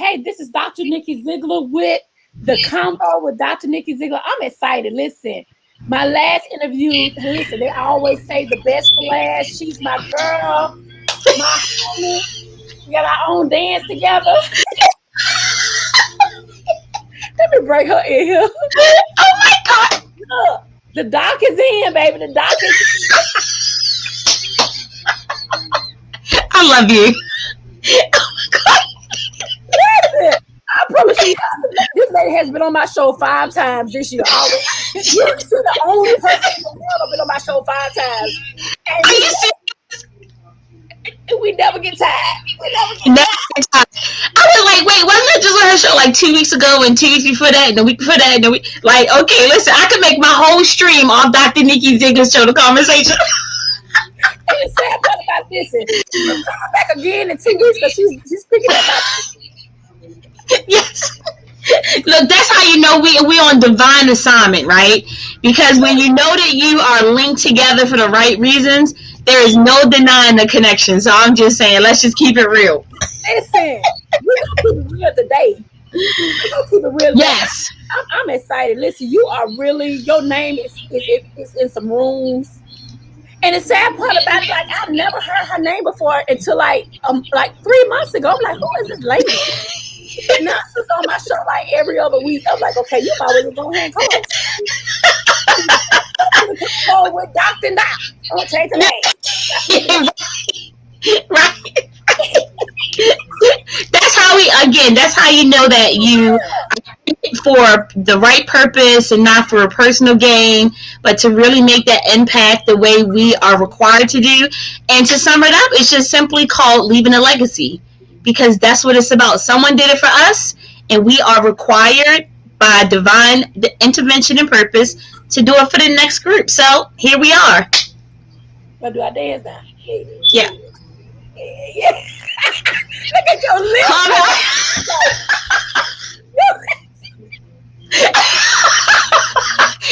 Hey, this is Dr. Nikki Zeigler with the Combo with Dr. Nikki Zeigler. I'm excited. Listen, my last interview, listen, they always say the best for last. She's my girl, my homie. We got our own dance together. Let me bring her in here. Oh my God. Look, the doc is in, baby. The doc is in. I love you. Oh my God. Listen, I promise you, this lady has been on my show 5 times this year. You're the only person in the world that's been on my show 5 times. And are you serious? We never get tired. I was like, wait, wasn't it just on her show like 2 weeks ago and 2 weeks before that and the week before that and the week? Like, okay, listen, I could make my whole stream off Dr. Nikki Zeigler's show, The Conversation. And the sad part about this is she'll come back again in 2 weeks because she's picking up my... Yes. Look, that's how you know we're on divine assignment, right? Because when you know that you are linked together for the right reasons, there is no denying the connection. So I'm just saying, let's just keep it real. Listen, we're going to keep it real today. We're going to keep it real. Yes. I'm excited. Listen, you are really, your name is in some rooms. And the sad part about it, like, I've never heard her name before until like 3 months ago. I'm like, who is this lady? Now she's on my show like every other week. I'm like, okay, you might as well go ahead and come on with Dr. Doc. I'm going to change the name. Right. That's how you know that you are for the right purpose and not for a personal gain, but to really make that impact the way we are required to do. And to sum it up, it's just simply called leaving a legacy, because that's what it's about. Someone did it for us, and we are required by divine intervention and purpose to do it for the next group. So here we are. Well, do I dance now? Yeah. Yeah. Look at your lips.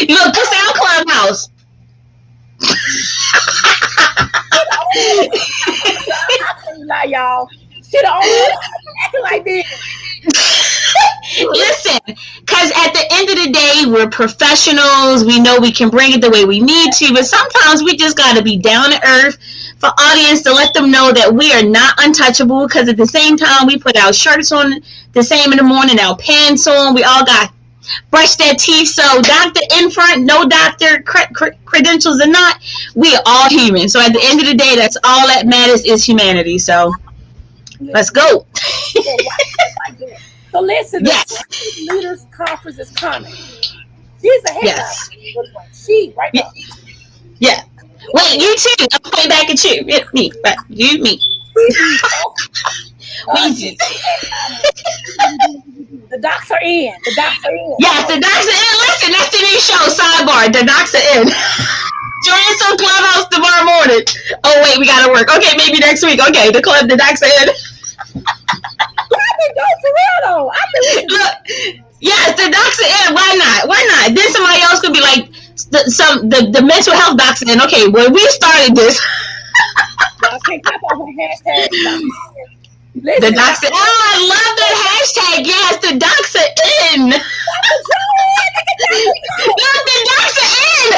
Look, this is our Clubhouse. I can't lie, y'all. She the only one acting like this. Listen, because at the end of the day, we're professionals. We know we can bring it the way we need to, but sometimes we just got to be down to earth for audience to let them know that we are not untouchable, because at the same time, we put our shirts on the same in the morning, our pants on. We all got brushed their teeth. So doctor in front, no doctor credentials or not, we are all human. So at the end of the day, that's all that matters is humanity. So let's go. So listen, yes. The Leaders Conference is coming. She's a headline. Yes. She right now. Yeah. Wait, you too. I'm pointing back at you. Me, but you, me. The docs are in. The docs are in. Yes, the docs are in. Listen, that's the new show. Sidebar. The docs are in. Join us on Clubhouse tomorrow morning. Oh wait, we gotta work. Okay, maybe next week. Okay, the docs are in. Look, yes, the docs are in. Why not? Why not? Then somebody else could be like, the mental health docs are in. Okay, well, we started this. The docs are in. Oh, I love that hashtag. Yes, the docs are in. Look, the docs are in.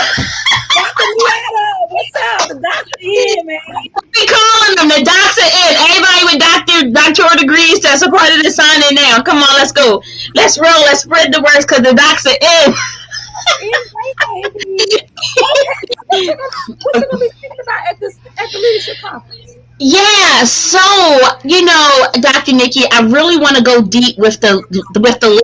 What's up? The docs are in, man. We calling them. The docs are in. Everybody with doctoral degrees that's a part of the sign in now. Come on, let's go. Let's roll. Let's spread the words because the docs are in. What you gonna be thinking about at the leadership conference? Yeah, so Dr. Nikki, I really want to go deep with the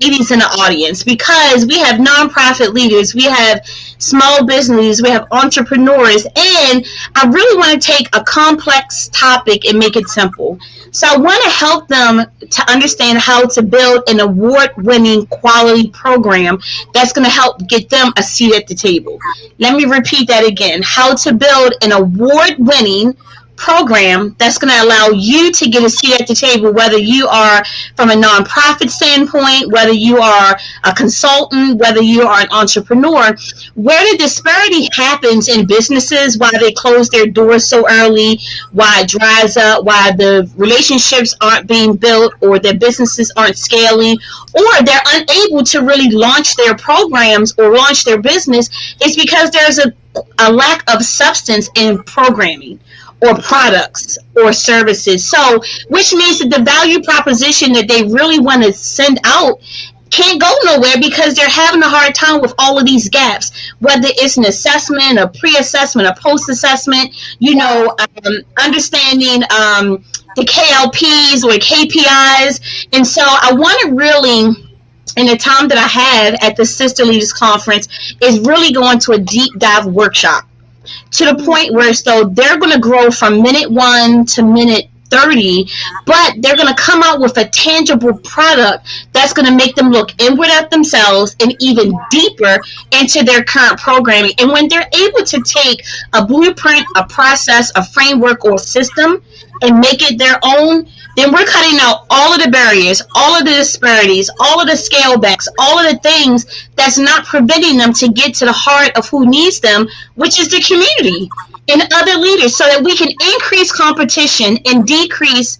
ladies in the audience, because we have nonprofit leaders, we have small business leaders, we have entrepreneurs, and I really want to take a complex topic and make it simple. So I want to help them to understand how to build an award-winning quality program that's going to help get them a seat at the table. Let me repeat that again. How to build an award-winning program that's going to allow you to get a seat at the table, whether you are from a nonprofit standpoint, whether you are a consultant, whether you are an entrepreneur, where the disparity happens in businesses, why they close their doors so early, why it dries up, why the relationships aren't being built, or their businesses aren't scaling, or they're unable to really launch their programs or launch their business, is because there's a lack of substance in programming or products or services. So, which means that the value proposition that they really want to send out can't go nowhere because they're having a hard time with all of these gaps, whether it's an assessment, a pre-assessment, a post-assessment, understanding the KLPs or KPIs. And so I want to really, in the time that I have at the Sister Leaders Conference, is really going to a deep dive workshop to the point where so they're going to grow from minute 1 to minute 30, but they're going to come out with a tangible product that's going to make them look inward at themselves and even deeper into their current programming. And when they're able to take a blueprint, a process, a framework, or system and make it their own, then we're cutting out all of the barriers, all of the disparities, all of the scale backs, all of the things that's not preventing them to get to the heart of who needs them, which is the community and other leaders, so that we can increase competition and increase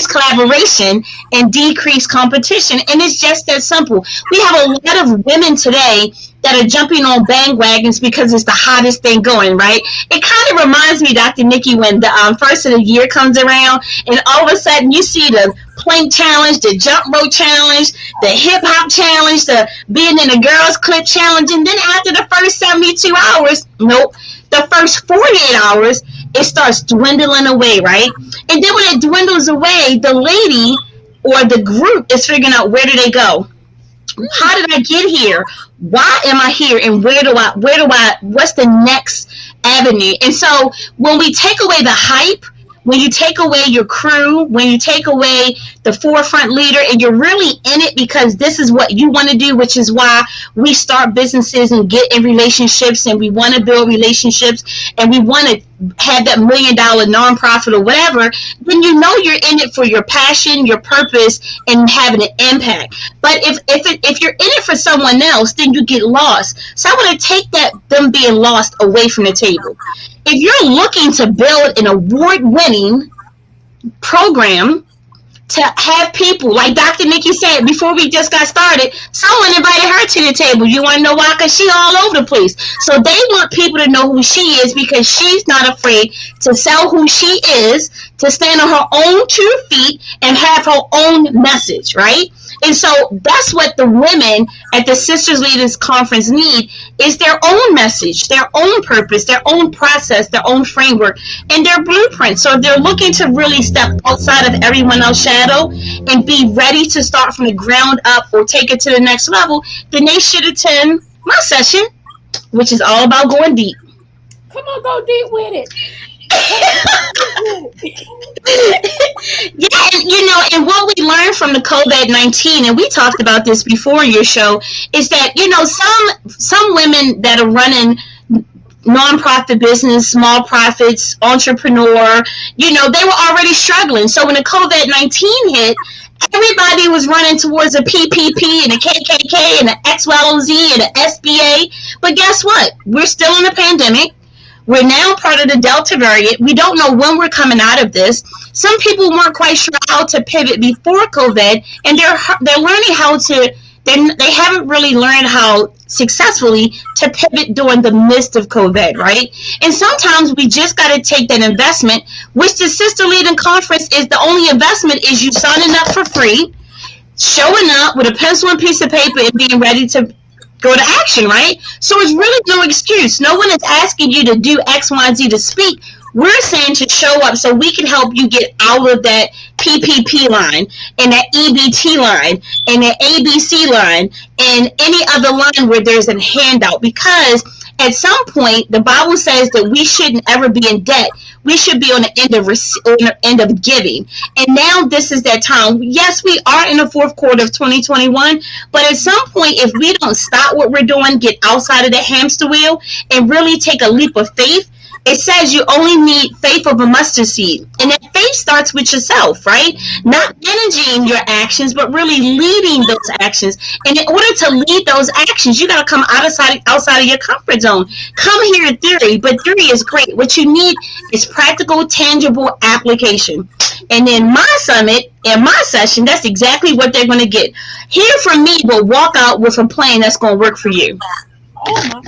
collaboration and decrease competition. And it's just that simple. We have a lot of women today that are jumping on bandwagons because it's the hottest thing going, right? It kind of reminds me, Dr. Nikki, when the first of the year comes around and all of a sudden you see the plank challenge, the jump rope challenge, the hip hop challenge, the being in a girls clip challenge, and then after the first 72 hours, the first 48 hours, it starts dwindling away, right? And then when it dwindles away, the lady or the group is figuring out, where do they go? How did I get here? Why am I here? And what's the next avenue? And so when we take away the hype, when you take away your crew, when you take away the forefront leader, and you're really in it because this is what you want to do, which is why we start businesses and get in relationships, and we want to build relationships, and we want to have that $1 million nonprofit or whatever, then you know you're in it for your passion, your purpose, and having an impact. But if you're in it for someone else, then you get lost. So I want to take them being lost away from the table. If you're looking to build an award-winning program to have people, like Dr. Nikki said before we just got started, someone invited her to the table. You want to know why? Because she's all over the place. So they want people to know who she is because she's not afraid to sell who she is, to stand on her own 2 feet and have her own message, right? And so that's what the women at the Sisters Leaders Conference need, is their own message, their own purpose, their own process, their own framework, and their blueprint. So if they're looking to really step outside of everyone else's shadow and be ready to start from the ground up or take it to the next level, then they should attend my session, which is all about going deep. Come on, go deep with it. Yeah, and what we learned from the COVID-19, and we talked about this before your show, is that, some women that are running nonprofit business, small profits, entrepreneur, they were already struggling. So when the COVID-19 hit, everybody was running towards a PPP and a KKK and an XYZ and an SBA. But guess what? We're still in a pandemic. We're now part of the Delta variant. We don't know when we're coming out of this. Some people weren't quite sure how to pivot before COVID, and they're learning how to. They haven't really learned how successfully to pivot during the midst of COVID, right? And sometimes we just got to take that investment, which the Sister Leading Conference is the only investment, is you signing up for free, showing up with a pencil and piece of paper, and being ready to go to action, right? So it's really no excuse. No one is asking you to do X, Y, and Z to speak. We're saying to show up so we can help you get out of that PPP line and that EBT line and that ABC line and any other line where there's a handout. Because at some point, the Bible says that we shouldn't ever be in debt. We should be on the end of giving. And now this is that time. Yes, we are in the fourth quarter of 2021, but at some point, if we don't stop what we're doing, get outside of the hamster wheel, and really take a leap of faith, it says you only need faith of a mustard seed. And that faith starts with yourself, right? Not managing your actions, but really leading those actions. And in order to lead those actions, you got to come outside of your comfort zone. Come here in theory, but theory is great. What you need is practical, tangible application. And in my summit, in my session, that's exactly what they're going to get. Hear from me, but walk out with a plan that's going to work for you. Oh my.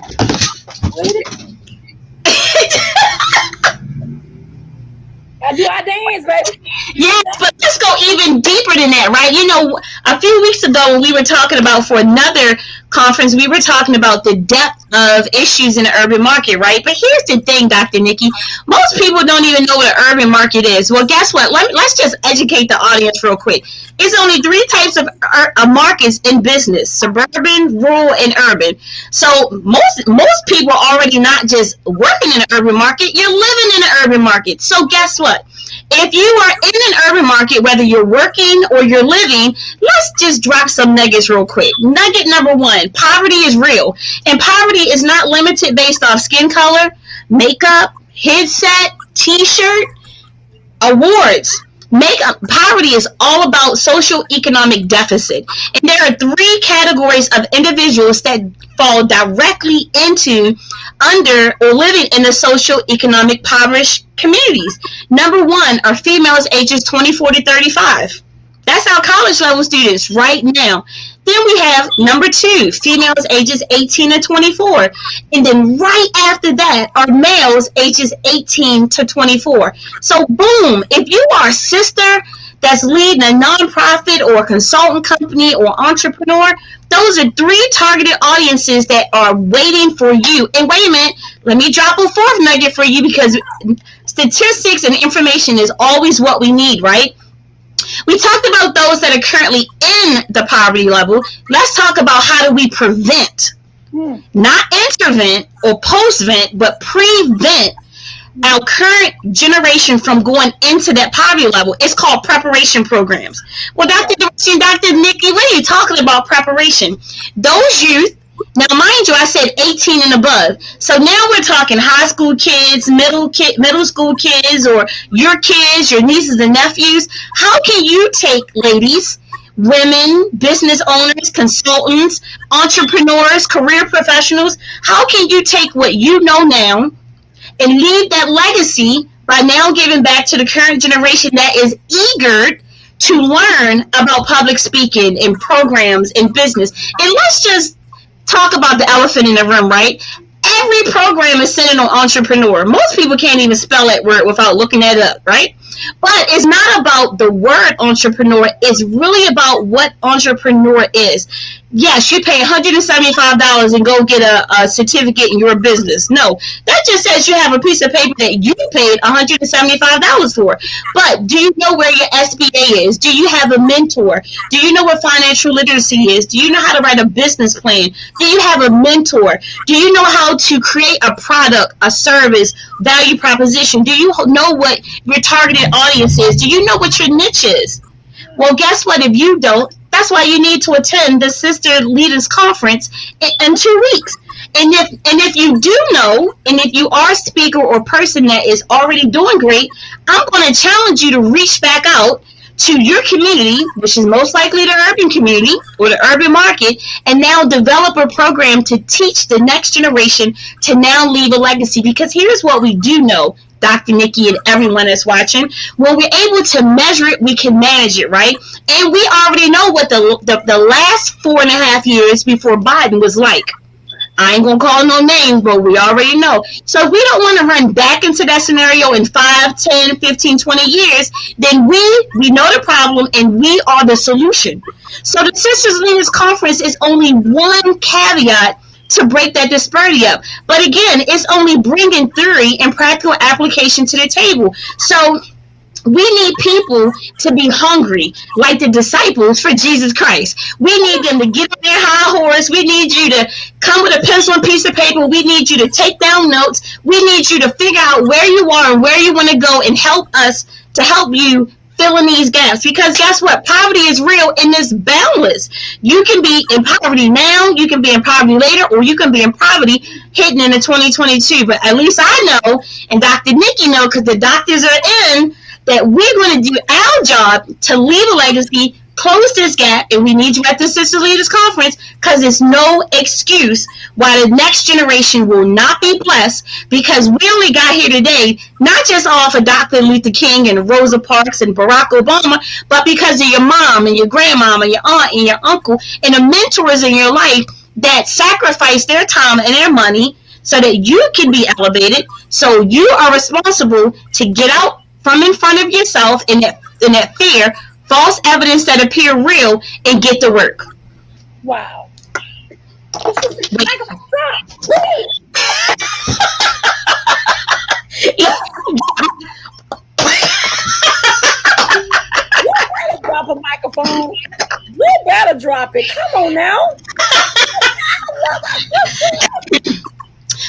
I do our dance, baby. Yes, but let's go even deeper than that, right? You know, a few weeks ago when we were talking about, for another conference, we were talking about the depth of issues in the urban market, right? But here's the thing, Dr. Nikki, most people don't even know what an urban market is. Well, guess what? Let's just educate the audience real quick. It's only 3 types of markets in business: suburban, rural, and urban. So most people are already not just working in an urban market, you're living in an urban market. So guess what? If you are in an urban market, whether you're working or you're living, let's just drop some nuggets real quick. Nugget number 1, poverty is real. And poverty is not limited based off skin color, makeup, headset, t-shirt, awards. Poverty is all about social economic deficit. And there are 3 categories of individuals that fall directly under or living in the social economic impoverished communities. Number 1 are females ages 24 to 35. That's our college level students right now. Then we have number 2, females ages 18 to 24. And then right after that are males ages 18 to 24. So boom, if you are a sister that's leading a nonprofit or a consultant company or entrepreneur, those are 3 targeted audiences that are waiting for you. And wait a minute, let me drop a 4th nugget for you, because statistics and information is always what we need, right? We talked about those that are currently in the poverty level. Let's talk about how do we prevent, not intervent or post-vent, but prevent our current generation from going into that poverty level. It's called preparation programs. Well, Dr. Dorsey and Dr. Nikki, what are you talking about preparation? Those youth, now mind you, I said 18 and above. So now we're talking high school kids, middle school kids, or your kids, your nieces and nephews. How can you take, ladies, women, business owners, consultants, entrepreneurs, career professionals, how can you take what you know now and leave that legacy by now giving back to the current generation that is eager to learn about public speaking and programs and business? And let's just talk about the elephant in the room, right? Every program is centered on entrepreneur. Most people can't even spell that word without looking that up, right? But it's not about the word entrepreneur. It's really about what entrepreneur is. Yes, you pay $175 and go get a certificate in your business. No, that just says you have a piece of paper that you paid $175 for. But do you know where your SBA is? Do you have a mentor? Do you know what financial literacy is? Do you know how to write a business plan? Do you have a mentor? Do you know how to create a product, a service, value proposition? Do you know what your targeted audience is? Do you know what your niche is? Well, guess what? If you don't, that's why you need to attend the Sister Leaders Conference in 2 weeks. And if you do know, and if you are a speaker or person that is already doing great, I'm going to challenge you to reach back out to your community, which is most likely the urban community or the urban market, and now develop a program to teach the next generation to now leave a legacy. Because here's what we do know, Dr. Nikki and everyone that's watching, when we're able to measure it, we can manage it, right? And we already know what the last 4.5 years before Biden was like. I ain't going to call no names, but we already know. So if we don't want to run back into that scenario in 5, 10, 15, 20 years, then we know the problem and we are the solution. So the Sisters Leaders Conference is only one caveat to break that disparity up. But again, it's only bringing theory and practical application to the table. So we need people to be hungry like the disciples for Jesus Christ. We need them to get on their high horse. We need you to come with a pencil and piece of paper. We need you to take down notes. We need you to figure out where you are and where you want to go and help us to help you filling these gaps. Because guess what? Poverty is real and it's boundless. You can be in poverty now, you can be in poverty later, or you can be in poverty hitting into 2022. But at least I know, and Dr. Nikki know, because the doctors are in, that we're going to do our job to leave a legacy, close this gap, and we need you at the Sister Leaders Conference, because it's no excuse why the next generation will not be blessed, because we only got here today, not just off of Dr. Luther King and Rosa Parks and Barack Obama, but because of your mom and your grandmama and your aunt and your uncle and the mentors in your life that sacrificed their time and their money so that you can be elevated. So you are responsible to get out from in front of yourself in that fear, false evidence that appear real, and get to work. Wow. Drop a microphone. You better drop it. Come on now.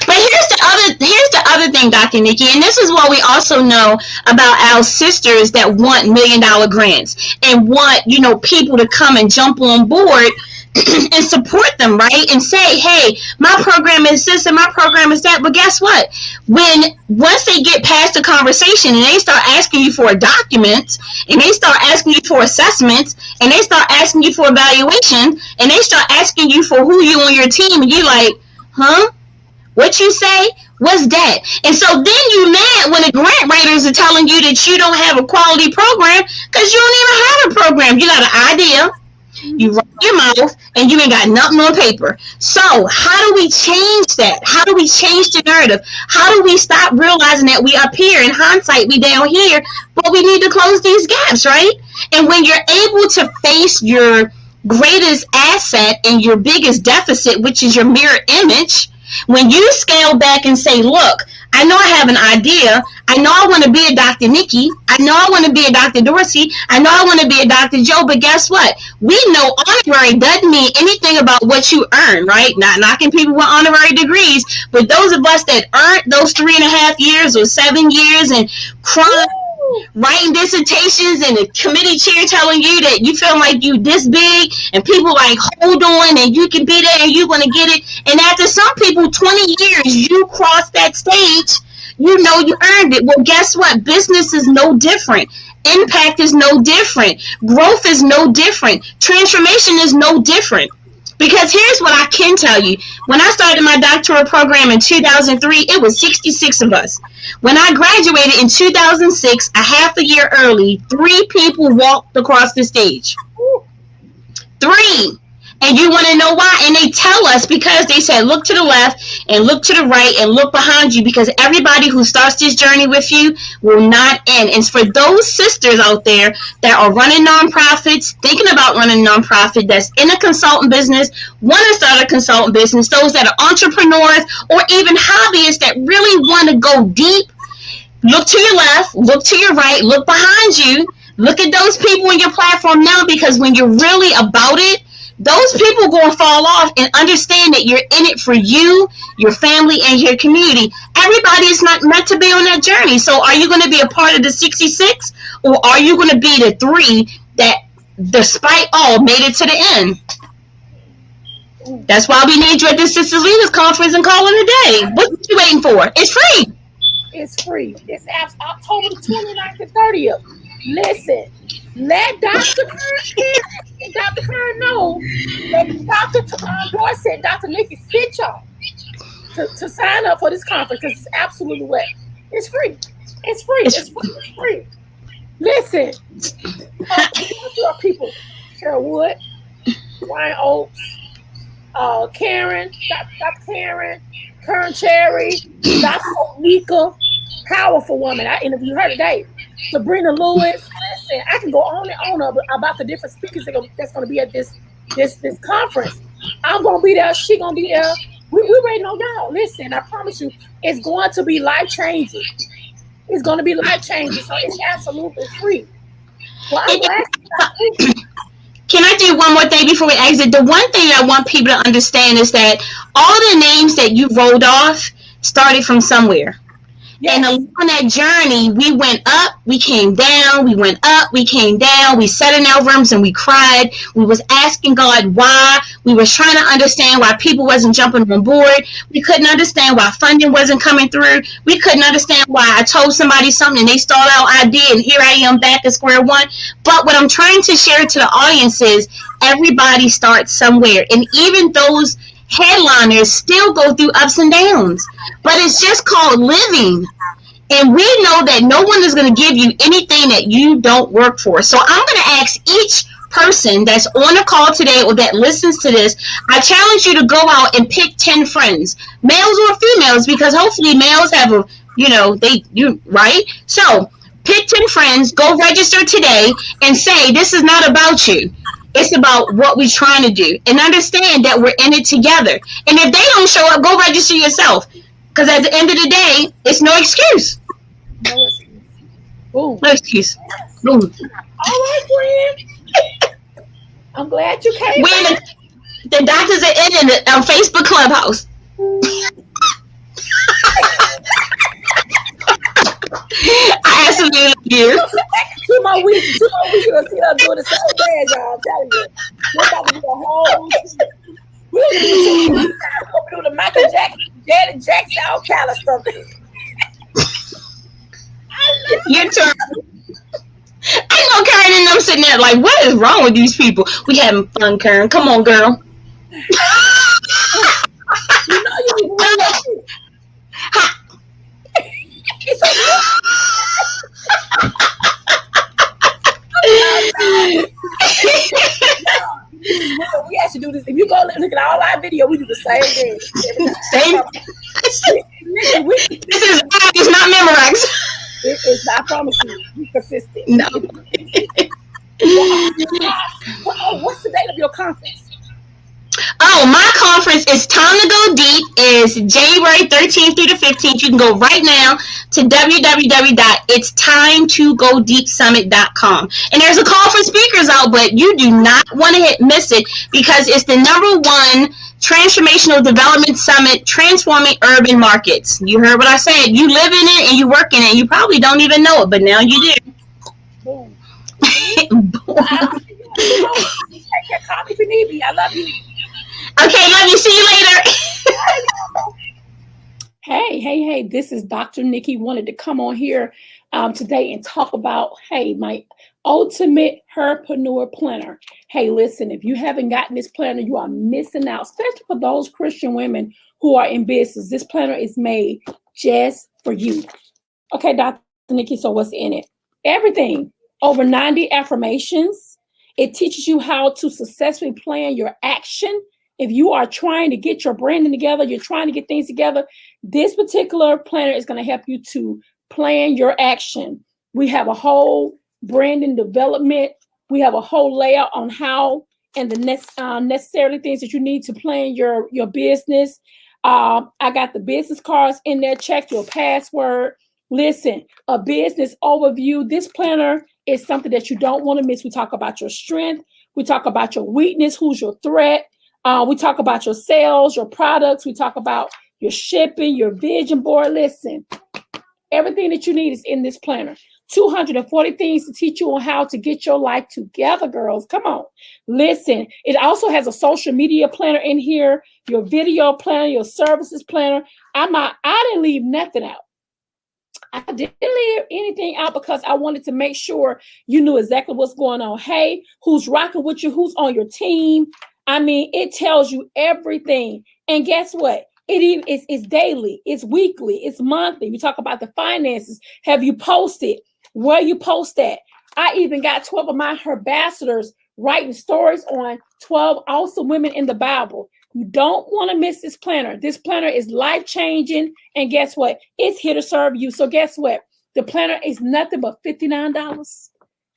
But here's the other thing, Dr. Nikki, and this is what we also know about our sisters that want $1 million grants and want, people to come and jump on board and support them, right? And say, hey, my program is this and my program is that. But guess what? Once they get past the conversation and they start asking you for documents, and they start asking you for assessments, and they start asking you for evaluation, and they start asking you for who you on your team, and you like, huh? What you say? What's that? And so then you mad when the grant writers are telling you that you don't have a quality program, because you don't even have a program. You got an idea, you run your mouth, and you ain't got nothing on paper. So how do we change that? How do we change the narrative? How do we stop realizing that we up here, in hindsight, we down here, but we need to close these gaps, right? And when you're able to face your greatest asset and your biggest deficit, which is your mirror image, when you scale back and say, look, I know I have an idea. I know I want to be a Dr. Nikki. I know I want to be a Dr. Dorsey. I know I want to be a Dr. Joe. But guess what? We know honorary doesn't mean anything about what you earn, right? Not knocking people with honorary degrees. But those of us that earned those 3.5 years or 7 years and crying, writing dissertations, and the committee chair telling you that you feel like you this big, and people like, hold on, and you can be there, and you're going to get it. And after some people, 20 years, you cross that stage, you know you earned it. Well, guess what? Business is no different. Impact is no different. Growth is no different. Transformation is no different. Because here's what I can tell you. When I started my doctoral program in 2003, it was 66 of us. When I graduated in 2006, a half a year early, 3 people walked across the stage. 3. And you want to know why? And they tell us because they said, look to the left and look to the right and look behind you, because everybody who starts this journey with you will not end. And for those sisters out there that are running nonprofits, thinking about running a nonprofit, that's in a consultant business, want to start a consultant business, those that are entrepreneurs or even hobbyists that really want to go deep, look to your left, look to your right, look behind you, look at those people in your platform now, because when you're really about it, those people going to fall off and understand that you're in it for you, your family, and your community. Everybody is not meant to be on that journey. So are you going to be a part of the 66, or are you going to be the 3 that, despite all, made it to the end? That's why we need you at the Sister Leaders Conference and call it a day. What are you waiting for? It's free. It's free. It's October the 29th and 30th. Listen, let Dr. Kern know that Dr. Dorsey and Dr. Nikki sent y'all to sign up for this conference, because it's absolutely wet. It's free. It's free. It's free. It's free. Listen, people, Cheryl Wood, Ryan Oates, Karen, Dr. Kern Cherry, Dr. Onika, powerful woman. I interviewed her today. Sabrina Lewis. Listen, I can go on and on about the different speakers that's going to be at this conference. I'm going to be there. She's going to be there. We're waiting on y'all. Listen, I promise you, it's going to be life-changing. It's going to be life-changing. So it's absolutely free. Well, I'm glad. Can I do one more thing before we exit? The one thing I want people to understand is that all the names that you rolled off started from somewhere. And Yes. along that journey, we went up, we came down, we went up, we came down, we sat in our rooms and we cried. We was asking God why. We was trying to understand why people wasn't jumping on board. We couldn't understand why funding wasn't coming through. We couldn't understand why I told somebody something and they stalled out, I did, and here I am back at square one. But what I'm trying to share to the audience is everybody starts somewhere. And even those headliners still go through ups and downs. But it's just called living. And we know that no one is going to give you anything that you don't work for. So I'm going to ask each person that's on the call today or that listens to this, I challenge you to go out and pick 10 friends, males or females, because hopefully males have a, right? So pick 10 friends, go register today and say, this is not about you. It's about what we're trying to do. And understand that we're in it together. And if they don't show up, go register yourself. Because at the end of the day, it's no excuse. No excuse. Boom. No excuse. Boom. All right, friend. I'm glad you came. When the doctors are in the Facebook Clubhouse. I absolutely love you. 2 more weeks, you'll see us doing the same dance, y'all. I'm telling you. We're about to do a whole. We're going to do the Michael Jackson, Janet Jackson, all kind of stuff. Your turn. I know Karen and them sitting there like, what is wrong with these people? We having fun, Karen. Come on, girl. You know you really we actually do this. If you go look at all our video, we do the same thing. Same. This is it's not memorized. It's not, I promise you. Be consistent. No. What's the date of your conference? Oh, my conference is Time to Go Deep is January 13th through the 15th. You can go right now to www.it'stimetogodeepsummit.com. And there's a call for speakers out, but you do not want to miss it because it's the #1 transformational development summit transforming urban markets. You heard what I said. You live in it and you work in it. You probably don't even know it, but now you do. Boom. Boom. Call me if you need me. I love you. Okay, love you. See you later. Hey. This is Dr. Nikki. Wanted to come on here today and talk about, my ultimate herpreneur planner. Hey, listen, if you haven't gotten this planner, you are missing out, especially for those Christian women who are in business. This planner is made just for you. Okay, Dr. Nikki, so what's in it? Everything. Over 90 affirmations. It teaches you how to successfully plan your action. If you are trying to get your branding together, you're trying to get things together, this particular planner is going to help you to plan your action. We have a whole branding development. We have a whole layout on how and the necessary things that you need to plan your business. I got the business cards in there. Check your password. Listen, a business overview. This planner is something that you don't want to miss. We talk about your strength. We talk about your weakness. Who's your threat? We talk about your sales, your products. We talk about your shipping, your vision board. Listen, everything that you need is in this planner. 240 things to teach you on how to get your life together, girls. Come on. Listen, it also has a social media planner in here, your video planner, your services planner. I didn't leave nothing out. I didn't leave anything out because I wanted to make sure you knew exactly what's going on. Hey, who's rocking with you? Who's on your team? I mean, it tells you everything. And guess what? It's daily, it's weekly, it's monthly. We talk about the finances. Have you posted? Where you post at? I even got 12 of my ambassadors writing stories on 12 awesome women in the Bible. You don't want to miss this planner. This planner is life-changing. And guess what? It's here to serve you. So guess what? The planner is nothing but $59.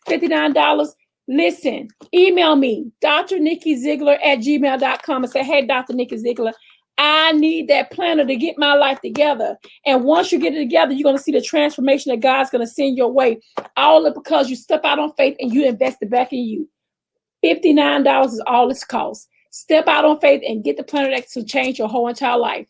$59. Listen, email me, drnikkizeigler@gmail.com and say, hey, Dr. Nikki Zeigler, I need that planner to get my life together. And once you get it together, you're going to see the transformation that God's going to send your way. All because you step out on faith and you invest it back in you. $59 is all it's costs. Step out on faith and get the planner that to change your whole entire life.